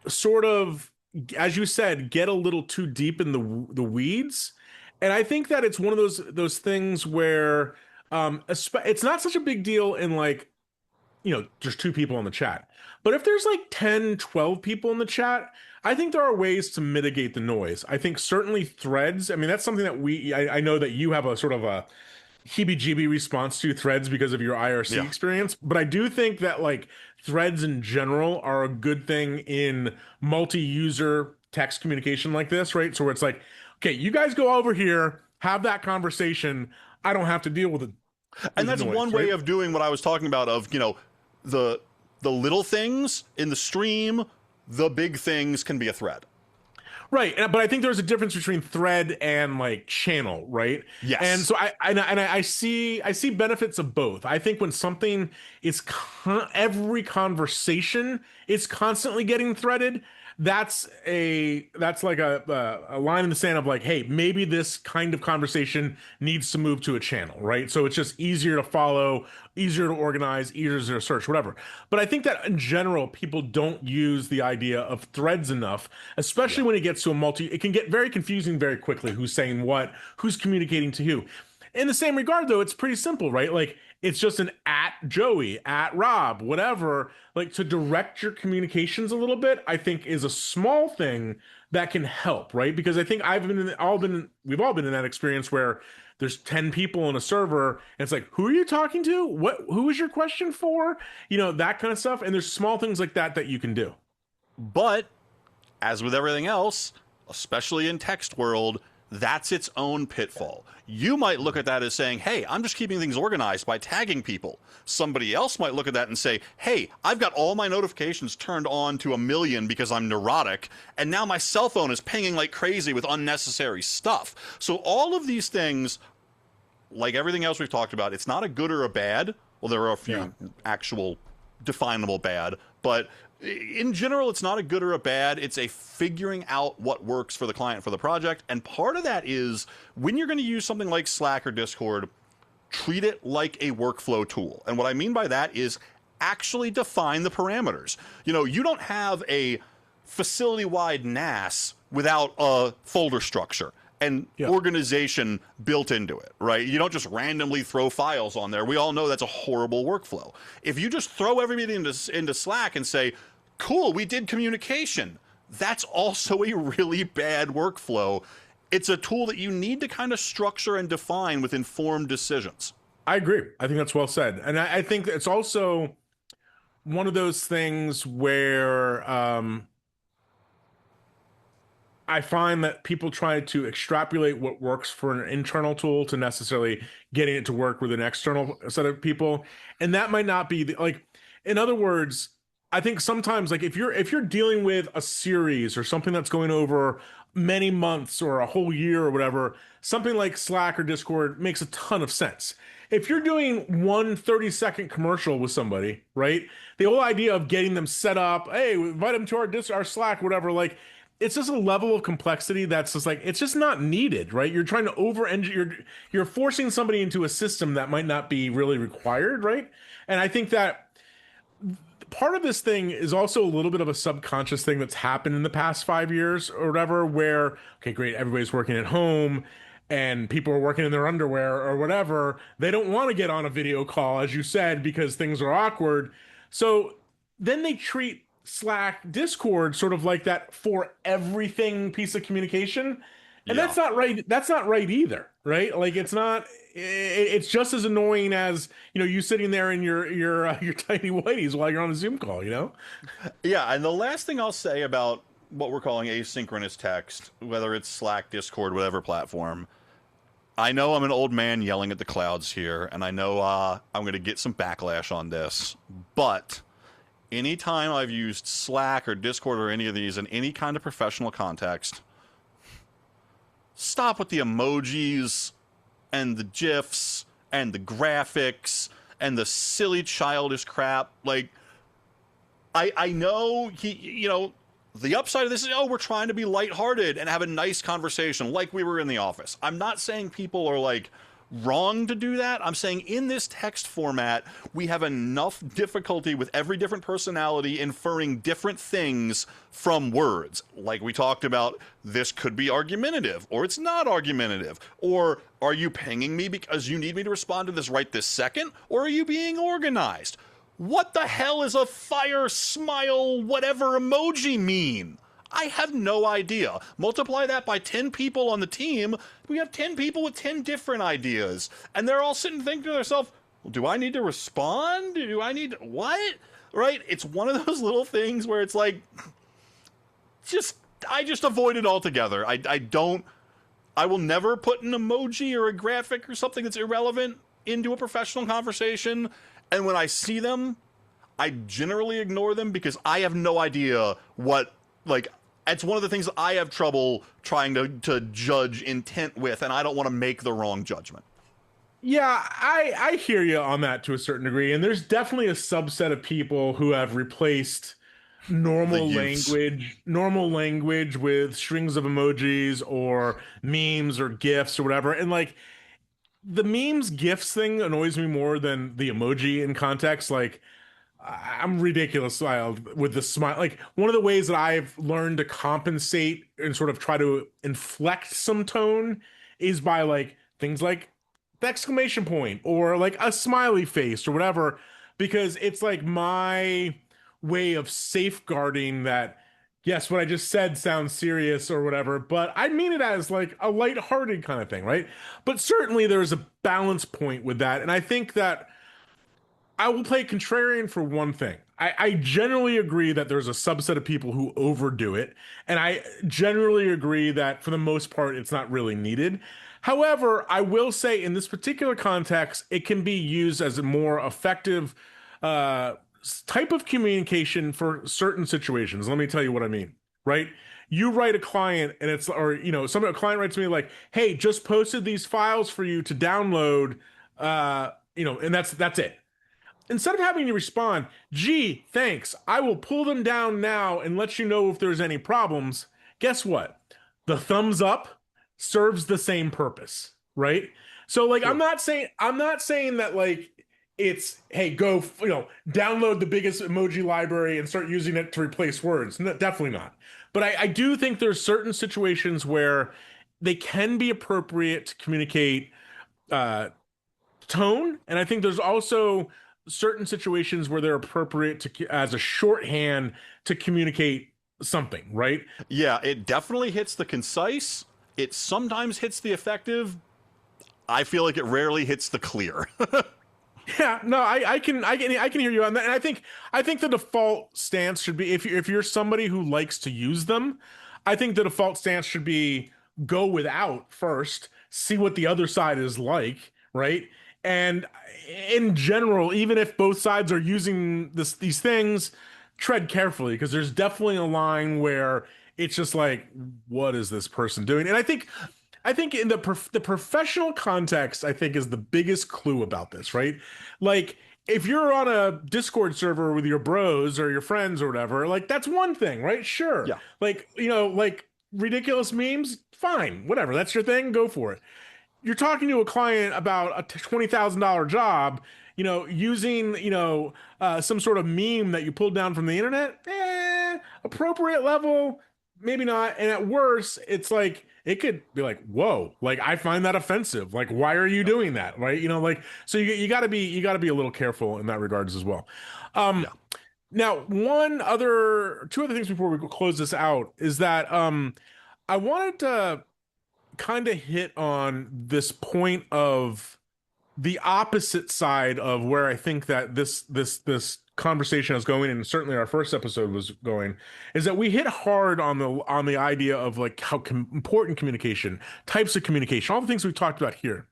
sort of, as you said, get a little too deep in the weeds, and I think that it's one of those things where it's not such a big deal in like there's two people in the chat. But if there's like 10, 12 people in the chat, I think there are ways to mitigate the noise. I think certainly threads, I mean, that's something that I know that you have a sort of a heebie-jeebie response to threads because of your IRC Yeah. experience, but I do think that like threads in general are a good thing in multi-user text communication like this, right? So where it's like, okay, you guys go over here, have that conversation. I don't have to deal with it. And that's noise, one right? way of doing what I was talking about of, the little things in the stream, the big things can be a thread. Right, but I think there's a difference between thread and like channel, right? Yes. And so I see benefits of both. I think when something is every conversation is constantly getting threaded, that's like a line in the sand of like, hey, maybe this kind of conversation needs to move to a channel, right? So it's just easier to follow, easier to organize, easier to search, whatever. But I think that in general, people don't use the idea of threads enough, especially when it gets to it can get very confusing very quickly who's saying what, who's communicating to who. In the same regard, though, it's pretty simple, right? Like it's just an at Joey, at Rob, whatever. Like to direct your communications a little bit, I think is a small thing that can help, right? Because I think we've all been in that experience where there's 10 people in a server and it's like, who are you talking to? Who is your question for? That kind of stuff. And there's small things like that you can do. But as with everything else, especially in text world, that's its own pitfall. You might look at that as saying, hey, I'm just keeping things organized by tagging people. Somebody else might look at that and say, hey, I've got all my notifications turned on to 1,000,000 because I'm neurotic, and now my cell phone is pinging like crazy with unnecessary stuff. So all of these things, like everything else we've talked about, it's not a good or a bad. Well, there are a few actual definable bad, but in general, it's not a good or a bad. It's a figuring out what works for the client for the project. And part of that is when you're going to use something like Slack or Discord, treat it like a workflow tool. And what I mean by that is actually define the parameters. You don't have a facility-wide NAS without a folder structure and organization built into it, right? You don't just randomly throw files on there. We all know that's a horrible workflow. If you just throw everything into Slack and say, cool, we did communication, that's also a really bad workflow. It's a tool that you need to kind of structure and define with informed decisions. I agree. I think that's well said. And I think it's also one of those things where I find that people try to extrapolate what works for an internal tool to necessarily getting it to work with an external set of people. And that might not be in other words, I think sometimes like if you're dealing with a series or something that's going over many months or a whole year or whatever, something like Slack or Discord makes a ton of sense. If you're doing one 30-second commercial with somebody, right? The whole idea of getting them set up, hey, invite them to our Slack, whatever, like it's just a level of complexity that's just like, it's just not needed, right? You're trying to over-engineer, you're forcing somebody into a system that might not be really required, right? And I think that part of this thing is also a little bit of a subconscious thing that's happened in the past 5 years or whatever, where, okay, great, everybody's working at home and people are working in their underwear or whatever. They don't want to get on a video call, as you said, because things are awkward. So then they treat Slack, Discord sort of like that for everything piece of communication. And that's not right. That's not right either, right? Like it's not. It's just as annoying as you sitting there in your tiny whities while you're on a Zoom call. Yeah, and the last thing I'll say about what we're calling asynchronous text, whether it's Slack, Discord, whatever platform, I know I'm an old man yelling at the clouds here, and I know I'm going to get some backlash on this, but anytime I've used Slack or Discord or any of these in any kind of professional context, stop with the emojis and the GIFs and the graphics and the silly childish crap. Like, I know the upside of this is, we're trying to be lighthearted and have a nice conversation like we were in the office. I'm not saying people are like wrong to do that. I'm saying in this text format, we have enough difficulty with every different personality inferring different things from words. Like we talked about, this could be argumentative, or it's not argumentative. Or are you pinging me because you need me to respond to this right this second? Or are you being organized? What the hell is a fire, smile, whatever emoji mean? I have no idea. Multiply that by 10 people on the team, we have 10 people with 10 different ideas. And they're all sitting thinking to themselves, well, do I need to respond? Do I need what? Right? It's one of those little things where it's like, just, I just avoid it altogether. I will never put an emoji or a graphic or something that's irrelevant into a professional conversation. And when I see them, I generally ignore them because I have no idea what, like, it's one of the things that I have trouble trying to judge intent with, and I don't want to make the wrong judgment. Yeah, I hear you on that to a certain degree, and there's definitely a subset of people who have replaced The use. normal language with strings of emojis or memes or gifs or whatever. And like the memes gifs thing annoys me more than the emoji in context. Like I'm ridiculous with the smile. Like one of the ways that I've learned to compensate and sort of try to inflect some tone is by like things like the exclamation point or like a smiley face or whatever, because it's like my way of safeguarding that. Yes, what I just said sounds serious or whatever, but I mean it as like a lighthearted kind of thing, right? But certainly there's a balance point with that. And I think that I will play contrarian for one thing. I generally agree that there's a subset of people who overdo it, and I generally agree that for the most part, it's not really needed. However, I will say in this particular context, it can be used as a more effective uh, type of communication for certain situations. Let me tell you what I mean, right? You write a client and it's, or, a client writes to me like, hey, just posted these files for you to download, and that's it. Instead of having to respond, gee, thanks, I will pull them down now and let you know if there's any problems. Guess what? The thumbs up serves the same purpose, right? So like True. I'm not saying that like it's hey go download the biggest emoji library and start using it to replace words. No, definitely not. But I do think there's certain situations where they can be appropriate to communicate uh, tone, and I think there's also certain situations where they're appropriate to as a shorthand to communicate something, right? Yeah, it definitely hits the concise. It sometimes hits the effective. I feel like it rarely hits the clear. Yeah, no, I can hear you on that, and I think the default stance should be if you're somebody who likes to use them, I think the default stance should be go without first, see what the other side is like, right? And in general, even if both sides are using these things, tread carefully because there's definitely a line where it's just like, what is this person doing? And I think in the professional context, I think is the biggest clue about this, right? Like if you're on a Discord server with your bros or your friends or whatever, like that's one thing, right? Sure. Yeah. Like, like ridiculous memes, fine, whatever. That's your thing, go for it. You're talking to a client about a $20,000 job, using, some sort of meme that you pulled down from the internet, appropriate level, maybe not. And at worst, it's like, it could be like, whoa, like I find that offensive. Like, why are you Yep. doing that? Right. Like, so you gotta be a little careful in that regards as well. Yeah. Now, two other things before we close this out is that, I wanted to kind of hit on this point of the opposite side of where I think that this conversation is going, and certainly our first episode was going, is that we hit hard on the idea of like how important communication, types of communication, all the things we've talked about here.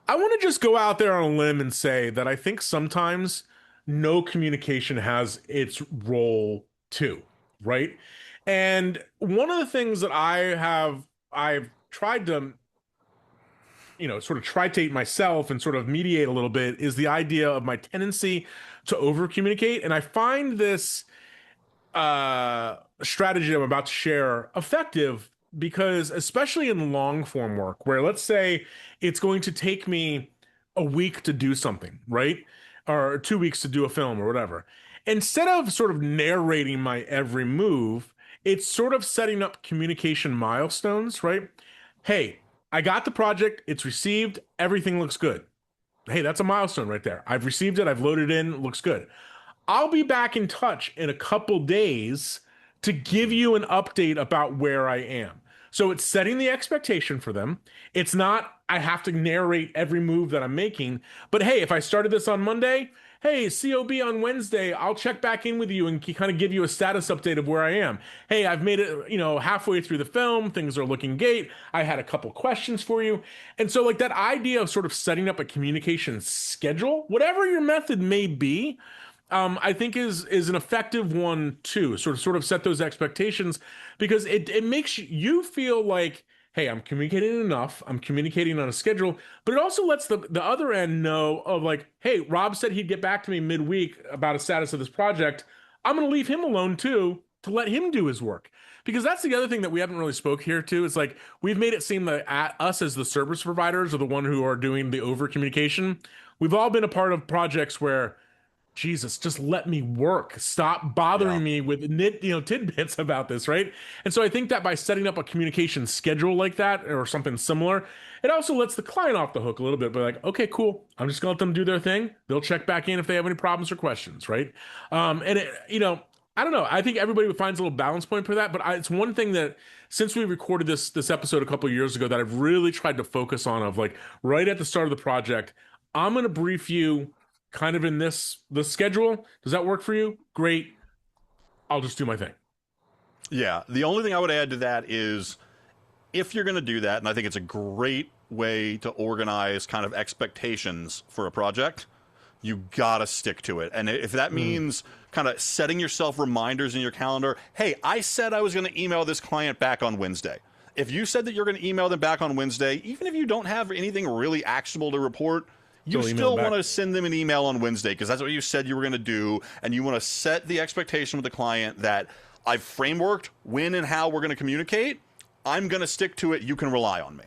I want to just go out there on a limb and say that I think sometimes no communication has its role too, right? And one of the things that I've tried to sort of tritate myself and sort of mediate a little bit is the idea of my tendency to over communicate. And I find this strategy I'm about to share effective because, especially in long form work, where let's say it's going to take me a week to do something, right? Or 2 weeks to do a film or whatever. Instead of sort of narrating my every move, it's sort of setting up communication milestones, right? Hey, I got the project, it's received, everything looks good. Hey, that's a milestone right there. I've received it. I've loaded it in. It looks good. I'll be back in touch in a couple days to give you an update about where I am. So it's setting the expectation for them. It's not, I have to narrate every move that I'm making. But hey, if I started this on Monday, hey, COB on Wednesday, I'll check back in with you and kind of give you a status update of where I am. Hey, I've made it, halfway through the film. Things are looking great. I had a couple questions for you. And so, like, that idea of sort of setting up a communication schedule, whatever your method may be, I think is an effective one too. Sort of set those expectations, because it makes you feel like, hey, I'm communicating enough. I'm communicating on a schedule, but it also lets the other end know of, like, hey, Rob said he'd get back to me midweek about a status of this project. I'm going to leave him alone too to let him do his work. Because that's the other thing that we haven't really spoke here too. It's like we've made it seem that us as the service providers are the one who are doing the over communication. We've all been a part of projects where, Jesus, just let me work. Stop bothering Yeah. me with tidbits about this, right? And so I think that by setting up a communication schedule like that or something similar, it also lets the client off the hook a little bit. But like, okay, cool. I'm just gonna let them do their thing. They'll check back in if they have any problems or questions, right? And I don't know. I think everybody finds a little balance point for that. But it's one thing that since we recorded this episode a couple of years ago that I've really tried to focus on, of like right at the start of the project, I'm gonna brief you kind of in this schedule. Does that work for you? Great. I'll just do my thing. Yeah. The only thing I would add to that is, if you're going to do that, and I think it's a great way to organize kind of expectations for a project, you got to stick to it. And if that means kind of setting yourself reminders in your calendar, hey, I said I was going to email this client back on Wednesday. If you said that you're going to email them back on Wednesday, even if you don't have anything really actionable to report, you still want to send them an email on Wednesday, because that's what you said you were going to do. And you want to set the expectation with the client that I've frameworked when and how we're going to communicate. I'm going to stick to it. You can rely on me.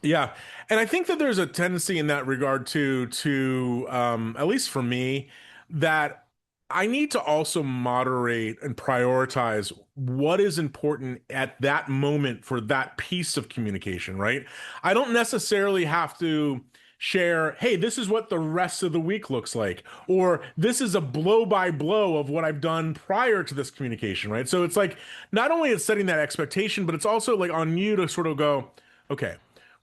Yeah. And I think that there's a tendency in that regard to at least for me, that I need to also moderate and prioritize what is important at that moment for that piece of communication, right? I don't necessarily have to share, hey, this is what the rest of the week looks like, or this is a blow by blow of what I've done prior to this communication, right? So it's like, not only it's setting that expectation, but it's also like on you to sort of go, okay,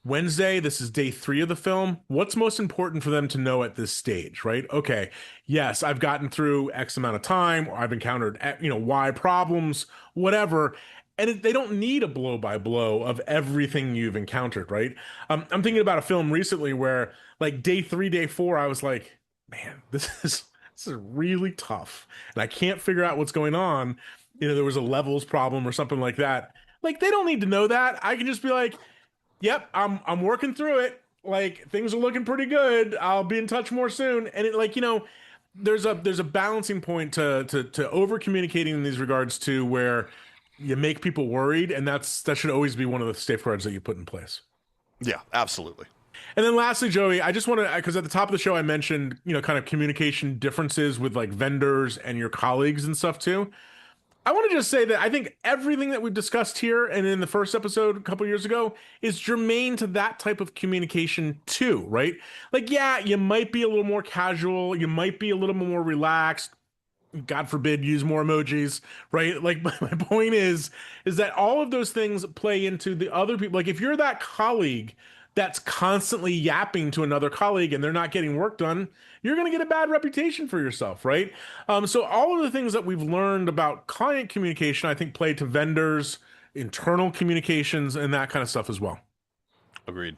Wednesday, this is day 3 of the film. What's most important for them to know at this stage, right? Okay, yes, I've gotten through X amount of time, or I've encountered, Y problems, whatever. And they don't need a blow by blow of everything you've encountered, right? I'm thinking about a film recently where, like, day 3, day 4, I was like, man, this is really tough, and I can't figure out what's going on. There was a levels problem or something like that. Like, they don't need to know that. I can just be like, yep, I'm working through it. Like, things are looking pretty good. I'll be in touch more soon. And it, like, there's a balancing point to over communicating in these regards, to where you make people worried, and that should always be one of the safeguards that you put in place. Yeah, absolutely. And then lastly, Joey, I just want to, because at the top of the show I mentioned, kind of communication differences with like vendors and your colleagues and stuff too. I want to just say that I think everything that we've discussed here and in the first episode a couple years ago is germane to that type of communication too, right? Like, yeah, you might be a little more casual, you might be a little more relaxed. God forbid, use more emojis, right? Like, my point is that all of those things play into the other people. Like, if you're that colleague that's constantly yapping to another colleague and they're not getting work done, you're going to get a bad reputation for yourself, right? So all of the things that we've learned about client communication, I think, play to vendors, internal communications, and that kind of stuff as well. Agreed.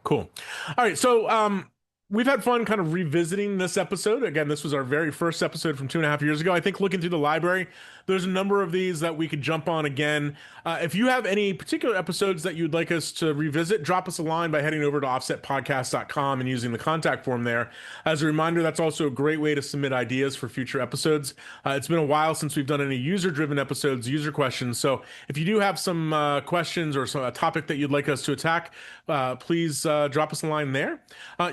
Cool. All right. So, we've had fun kind of revisiting this episode. Again, this was our very first episode from 2.5 years ago. I think looking through the library, there's a number of these that we could jump on again. If you have any particular episodes that you'd like us to revisit, drop us a line by heading over to offsetpodcast.com and using the contact form there. As a reminder, that's also a great way to submit ideas for future episodes. It's been a while since we've done any user-driven episodes, user questions. So if you do have some questions or a topic that you'd like us to attack, please drop us a line there.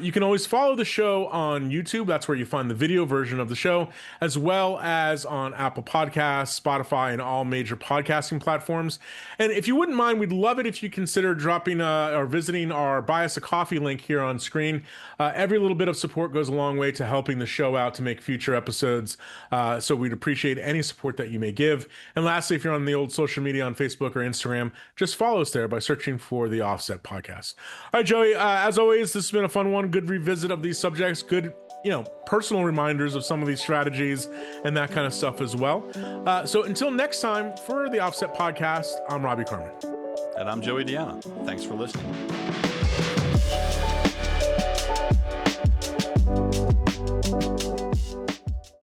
You can always follow the show on YouTube. That's where you find the video version of the show, as well as on Apple Podcasts, Podcasts, Spotify, and all major podcasting platforms. And if you wouldn't mind, we'd love it if you consider dropping or visiting our Buy Us a Coffee link here on screen. Every little bit of support goes a long way to helping the show out to make future episodes. So we'd appreciate any support that you may give. And lastly, if you're on the old social media on Facebook or Instagram, just follow us there by searching for the Offset Podcast. All right, Joey, as always, this has been a fun one. Good revisit of these subjects. Good, personal reminders of some of these strategies and that kind of stuff as well. So until next time, for the Offset Podcast, I'm Robbie Carmen. And I'm Joey Deanna. Thanks for listening.